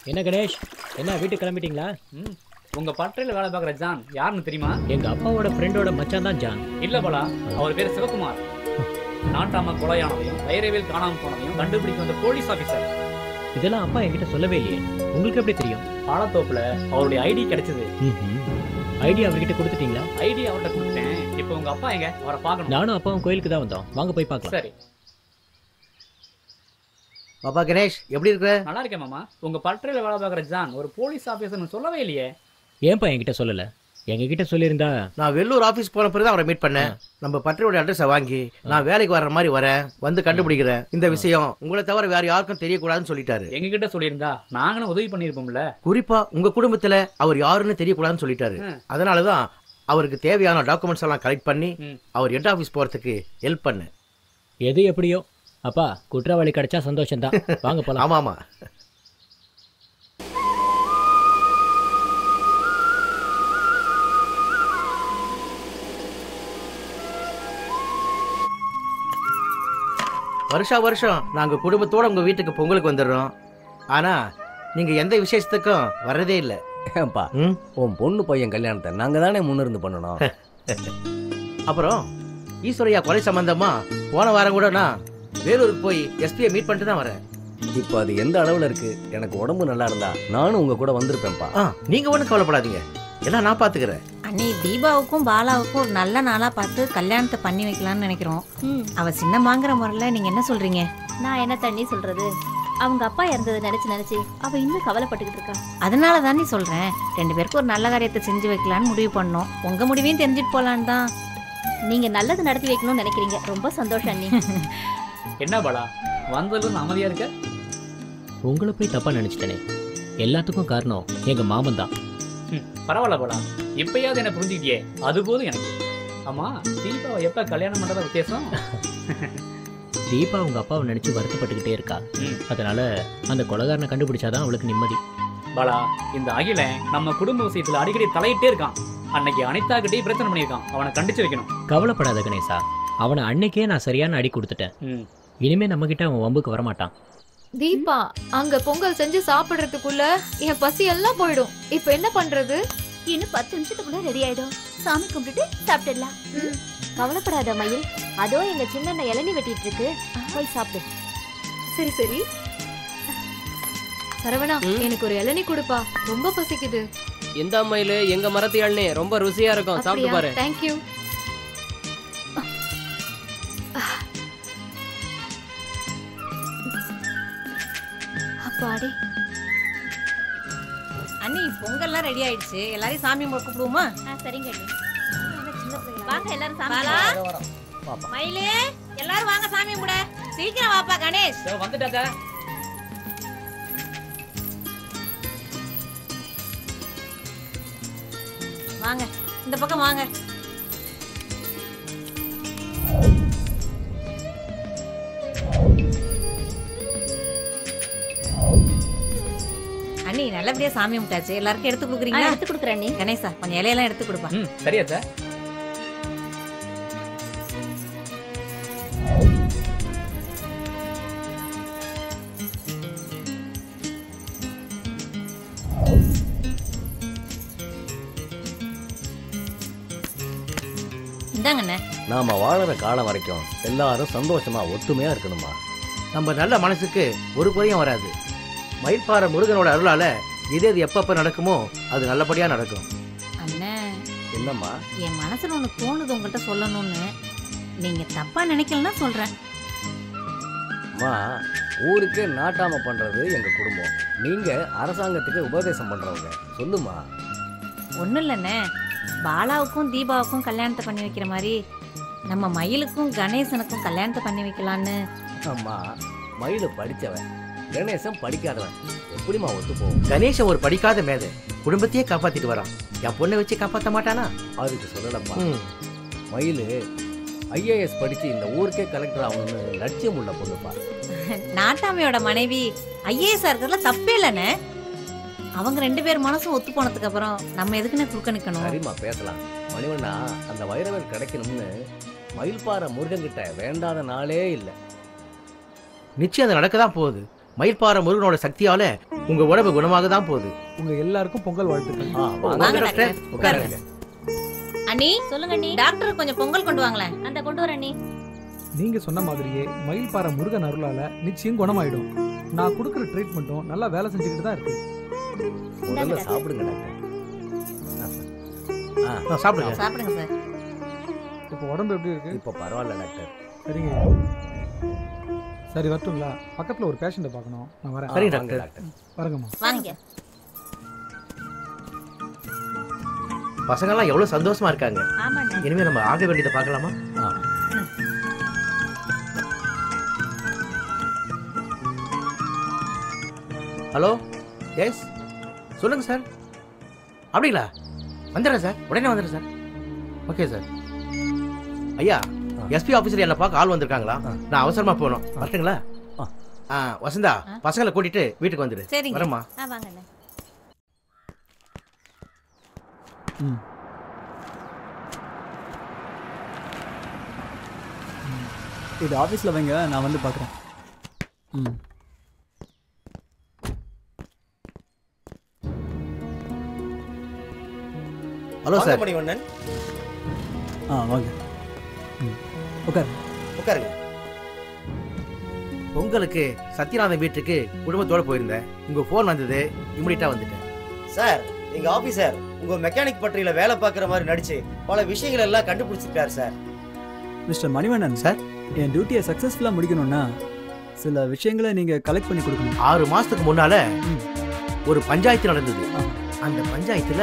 என்ன கணேஷ், என்ன வீட்டுக்கு கிளம்பிட்டீங்களா? உங்க பட்டறையில வேலை பார்க்குற ஜான் யாருன்னு தெரியுமா? எங்க அப்பாவோட ஃப்ரெண்டோட மச்சான் தான் ஜான். இல்ல போலா, அவர் பேர் சிவகுமார். நாட்டாம கொலையானதையும் வைரவேல் காணாம போனதையும் கண்டுபிடிக்க வந்த போலீஸ் ஆபீசர். இதெல்லாம் அப்பா என்கிட்ட சொல்லவே இல்லையே. உங்களுக்கு எப்படி தெரியும்? பாலத்தோப்புல அவருடைய ஐடி கிடைச்சது. ஐடி அவர்கிட்ட கொடுத்துட்டீங்களா? ஐடி அவர்கிட்ட கொடுத்தேன். இப்போ உங்க அப்பா எங்க? அவரை பார்க்கணும். நானும் அப்பாவும் கோயிலுக்கு தான் வந்தோம். வாங்க போய் பார்க்கலாம். சரி. பாப்பா கணேஷ், எப்படி இருக்க? நல்லா இருக்கேன் மாமா. உங்க பட்டறையில வேலை பார்க்குற ஜான் ஒரு போலீஸ் ஆபீசர்னு சொல்லவே இல்லையே. ஏன்பா என்கிட்ட சொல்லல? எங்ககிட்ட சொல்லியிருந்தா. நான் வெள்ளூர் ஆஃபீஸ் போன பிறகு அவரை மீட் பண்ணேன். நம்ம பட்டறையோட அட்ரஸை வாங்கி நான் வேலைக்கு வர்ற மாதிரி வரேன், வந்து கண்டுபிடிக்கிறேன். இந்த விஷயம் உங்களை தவிர வேற யாருக்கும் தெரியக்கூடாதுன்னு சொல்லிட்டாரு. எங்ககிட்ட சொல்லியிருந்தா நாங்களும் உதவி பண்ணியிருப்போம்ல. குறிப்பா உங்க குடும்பத்துல அவர் யாருன்னு தெரியக்கூடாதுன்னு சொல்லிட்டாரு. அதனாலதான் அவருக்கு தேவையான டாக்குமெண்ட்ஸ் எல்லாம் கலெக்ட் பண்ணி அவர் ஹெட் ஆஃபீஸ் போறதுக்கு ஹெல்ப் பண்ணேன். எது எப்படியோ அப்பா, குற்றவாளி கிடைச்சா சந்தோஷம் தான். வாங்க போலாம். ஆமா ஆமா. வருஷம் நாங்க குடும்பத்தோட உங்க வீட்டுக்கு பொங்கலுக்கு வந்துடுறோம். ஆனா நீங்க எந்த விசேஷத்துக்கும் வர்றதே இல்லை. ஏன்பா, உன் பொண்ணு பையன் கல்யாணத்தை நாங்க தானே முன்னிருந்து பண்ணணும். அப்புறம் ஈஸ்வரையா கொலை சம்பந்தமா போன வாரம் கூட நான் வேலூருக்கு போய் எஸ்பியை மீட் பண்ணிட்டு தான் வரேன். இப்போ அது எந்த அளவுல இருக்கு? எனக்கு உடம்பு நல்லா இருந்தா நானும் உங்க கூட வந்திருப்பேன்ப்பா. நீங்க ஒன்றும் கவலைப்படாதீங்க, எல்லாம் நான் பாத்துக்கிறேன். அண்ணி, தீபாவுக்கும் பாலாவுக்கும் ஒரு நல்ல நாளா பார்த்து கல்யாணத்தை பண்ணி வைக்கலாம்னு நினைக்கிறோம். அவ சின்னமாங்கிற முறையில நீங்க என்ன சொல்றீங்க? நான் என்ன தண்ணி சொல்றது? அவங்க அப்பா இறந்ததை நினைச்சு அவ இன்னும் கவலைப்பட்டுக்கிட்டு இருக்கா. அதனால தானே சொல்றேன், 2 பேருக்கும் ஒரு நல்ல காரியத்தை செஞ்சு வைக்கலான்னு முடிவு பண்ணோம். உங்க முடிவையும் தெரிஞ்சுட்டு போலான்னு தான். நீங்க நல்லது நடத்தி வைக்கணும்னு நினைக்கிறீங்க. ரொம்ப சந்தோஷம் அண்ணி. என்ன பாலா, வந்ததுல அமைதியா இருக்க? உங்களை போய் தப்பா நினைச்சிட்டேனே. எல்லாத்துக்கும் காரணம் எங்க மாமன் தான். பரவாயில்ல பாலா, இப்பயாவது என்ன புரிஞ்சுக்கிட்டியே, அது போதும் எனக்கு. ஆமா, தீபாவை எப்ப கல்யாணம் பண்றத வித்தியாசம்? தீபா உங்க அப்பாவை நினைச்சு வருத்தப்பட்டுக்கிட்டே இருக்கா. அதனால அந்த கொலைகாரனை கண்டுபிடிச்சாதான் அவளுக்கு நிம்மதி. பாலா, இந்த அகிலன் நம்ம குடும்ப விஷயத்துல அடிக்கடி தலையிட்டே இருக்கான். அன்னைக்கு அனிதா கிட்டே பிரச்சனை பண்ணியிருக்கான். அவனை கண்டிச்சு வைக்கணும். கவலைப்படாத கணேசா, அவனை அன்னைக்கே நான் சரியான அடி கொடுத்துட்டேன். இனிமே நம்ம கிட்ட அவன் வம்புக்கு வரமாட்டான். தீபா, அங்க பொங்கல் செஞ்சு சாப்பிடுறதுக்குள்ள என் பசி எல்லாம் போயிடும். இப்ப என்ன பண்றது? இன்னும் 10 நிமிஷத்துக்குள்ள ரெடி ஆயிடும். சாமி கும்பிட்டுட்டு சாப்பிட்டுடலாம். கவலைப்படாத மயில், அதோ எங்க சின்ன இளநீ வெட்டிட்டு இருக்கு, போய் சாப்பிடு. சரி சரி. சரவணா, எனக்கு ஒரு இளநீ கொடுப்பா, ரொம்ப பசிக்குது. இந்த மயில் எங்க மரத்து இளநீ ரொம்ப ருசியா இருக்கும், சாப்பிட்டு பாரு. தேங்க்யூ. அப்பாடி. அண்ணி, பொங்கல்லாம் ரெடி ஆயிடுச்சு. எல்லாரையும் சாமி கூப்பிடுவோமா? சரிங்க அண்ணி. வாங்க எல்லாரும் சாமி. பாலா, மயிலே, எல்லாரும் வாங்க சாமி கும்பிட. சீக்கிரம் வாப்பா கணேஷ். வந்துட்டாச்சா? வாங்க, இந்த பக்கம் வாங்க. அண்ணி, நல்லபடியா சாமி கும்பிட்டாச்சு. எல்லாருக்கும் எடுத்து கொடுக்குறீங்களா? எடுத்து கொடுக்குறேன் அண்ணி. கணேசா, கொஞ்சம் இலையெல்லாம் எடுத்து கொடுப்பா. சரியாச்சா? இந்தாங்கண்ணே. நாம வாழற காலம் வரைக்கும் எல்லாரும் சந்தோஷமா ஒத்துமையா இருக்கணுமா. நம்ம நல்ல மனசுக்கு ஒரு குறையும் வராது. மயில்பாறை முருகனோட அருளால எது எப்பப்ப நடக்குமோ அது நல்லபடியா நடக்கும். அண்ணே, என்னம்மா? என் மனசுல ஒண்ணு தோணுது உங்கள்கிட்ட சொல்லணும்னு. நீங்க தப்பா நினைக்கலன்னா சொல்றேன். அம்மா, ஊருக்கு நாட்டாம பண்றது எங்க குடும்பம். நீங்க அரசாங்கத்துக்கு உபதேசம் பண்றவங்க. சொல்லுமா. ஒன்றும் இல்லைண்ணே, பாலாவுக்கும் தீபாவுக்கும் கல்யாணத்தை பண்ணி வைக்கிற மாதிரி நம்ம மயிலுக்கும் கணேசனுக்கும் கல்யாணத்தை பண்ணி வைக்கலான்னு. அம்மா, மயிலு படிச்சவன், கணேசன் படிக்காதவன். எப்படிமா ஒத்து போகும்? கணேசன் ஒரு படிக்காத மேதை, குடும்பத்தையே காப்பாத்திட்டு வரான். என் பொண்ணை வச்சு காப்பாற்ற மாட்டானா? அதுக்கு சொல்லலப்பா. மயிலு ஐஏஎஸ் படிச்சு இந்த ஊருக்கே கலெக்டர் ஆகணும்னு லட்சியம் உள்ள பொண்ணுப்பா. நாட்டாமையோட மனைவி ஐஏஎஸ் இருக்கிறதுல தப்பே இல்லைண்ணே. அவங்க 2 பேர் மனசும் ஒத்து போனதுக்கு அப்புறம் நம்ம எதுக்குன்னு குறுக்க நிக்கணும்? சரிம்மா, பேசலாம். மணிவண்ணா, அந்த வைரவர் கிடைக்கணும்னு மயில்பாறை முருகன் கிட்ட வேண்டாத நாளே இல்லை. நிச்சயம் அது நடக்கதான் போகுது. மயில்பாறை முருகனோட சக்தியால உங்க உடம்பு குணமாக தான் போகுது. உங்க எல்லாருக்கும் பொங்கல் வாழ்த்துக்கள். வாங்க டாக்டர், உட்காருங்க. அண்ணி சொல்லுங்க அண்ணி. டாக்டர் கொஞ்சம் பொங்கல் கொண்டு வாங்களேன். அந்த கொண்டு வர அண்ணி. நீங்க சொன்ன மாதிரியே மயில்பாறை முருகன் அருளால நிச்சயம் குணமாயிடும். நான் கொடுக்குற ட்ரீட்மெண்ட்டும் நல்லா வேலை செஞ்சுக்கிட்டு தான் இருக்கு. முதல்ல சாப்பிடுங்க டாக்டர். சாப்பிடுங்க. சாப்பிடுங்க சார். இப்போ உடம்பு எப்படி இருக்கு? இப்போ பரவாயில்ல டாக்டர். சரிங்க. சரி வரட்டுங்களா? பக்கத்துல ஒரு பேஷண்ட்டை பார்க்கணும். நான் வரேன். சரி வாங்க டாக்டர். வரங்கம்மா. வாங்க. பசங்கெல்லாம் எவ்வளவு சந்தோஷமா இருக்காங்க. ஆமாண்ணே. இனிமே நம்ம ஆக வேண்டியதை பார்க்கலாமா? ஹலோ, எஸ், சொல்லுங்க சார். அப்படிங்களா? வந்துடுறேன் சார், உடனே வந்துடுறேன் சார். Okay sir. ஐயா, எஸ்பி ஆஃபீஸர் என்னை பார்க்க ஆள் வந்திருக்காங்களா? நான் அவசரமா போகணும். வரட்டுங்களா? வசந்தா, பசங்களை கூட்டிட்டு வீட்டுக்கு வந்துடு. சரிங்க. வரமா? வாங்கண்ணே. இது ஆஃபீஸில் வைங்க, நான் வந்து பார்க்குறேன். Hello sir. மணிவண்ணன். வாங்க. உட்காரு. உட்காருங்க. பொங்கலுக்கு சத்யநாதன் வீட்டுக்கு குடும்பத்தோட போயிருந்தேன். உங்க ஃபோன் வந்தது, இமிடியட்டா வந்துட்டேன். சார், எங்க ஆபீசர் உங்க மெக்கானிக் பற்றியில வேலை பார்க்குற மாதிரி நடிச்சு பல விஷயங்கள் எல்லாம் கண்டுபிடிச்சிருக்காரு சார். மிஸ்டர் மணிவண்ணன் சார், என் டியூட்டியை சக்ஸஸ்ஃபுல்லாக முடிக்கணும்னா சில விஷயங்களை நீங்கள் கலெக்ட் பண்ணி கொடுக்கணும். 6 மாசத்துக்கு முன்னால ஒரு பஞ்சாயத்து நடந்தது. அந்த பஞ்சாயத்துல